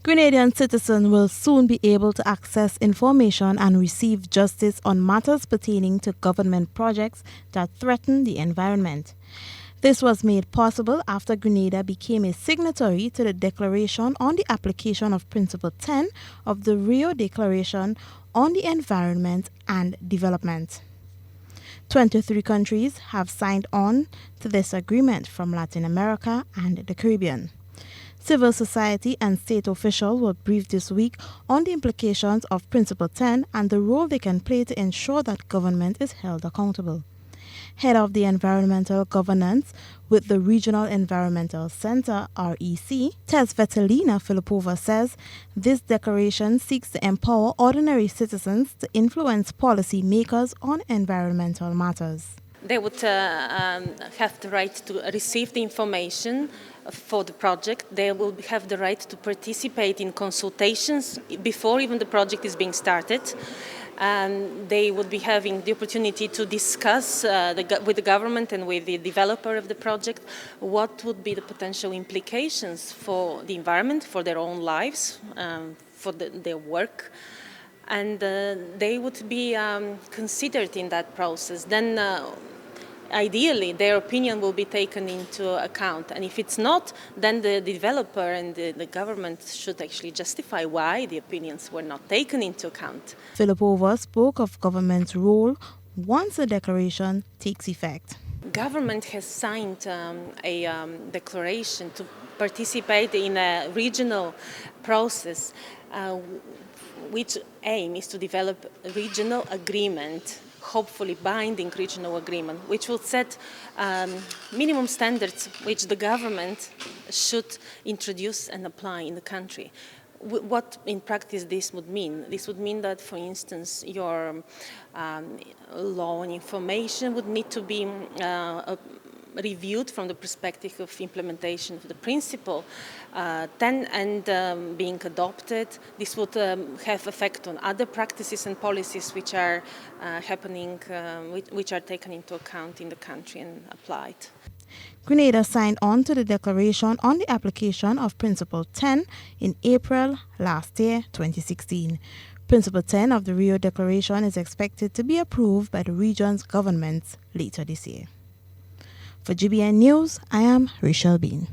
Grenadian citizens will soon be able to access information and receive justice on matters pertaining to government projects that threaten the environment. This was made possible after Grenada became a signatory to the Declaration on the Application of Principle 10 of the Rio Declaration on the Environment and Development. 23 countries have signed on to this agreement from Latin America and the Caribbean. Civil society and state officials were briefed this week on the implications of Principle 10 and the role they can play to ensure that government is held accountable. Head of the Environmental Governance with the Regional Environmental Center, REC, Svetlana Filipova says this declaration seeks to empower ordinary citizens to influence policy makers on environmental matters. They would have the right to receive the information for the project. They will have the right to participate in consultations before even the project is being started. They would be having the opportunity to discuss with the government and with the developer of the project what would be the potential implications for the environment, for their own lives, for their work. And they would be considered in that process. Then ideally their opinion will be taken into account, and if it's not, then the developer and the government should actually justify why the opinions were not taken into account. Filipova spoke of government's role once the declaration takes effect. Government has signed a declaration to participate in a regional process which aim is to develop a regional agreement, hopefully binding regional agreement, which will set minimum standards which the government should introduce and apply in the country. What in practice this would mean? This would mean that, for instance, your law and information would need to be reviewed from the perspective of implementation of the principle 10 and being adopted. This would have effect on other practices and policies which are happening, which are taken into account in the country and applied. Grenada signed on to the Declaration on the Application of Principle 10 in April last year, 2016. Principle 10 of the Rio Declaration is expected to be approved by the region's governments later this year. For GBN News, I am Rachel Bean.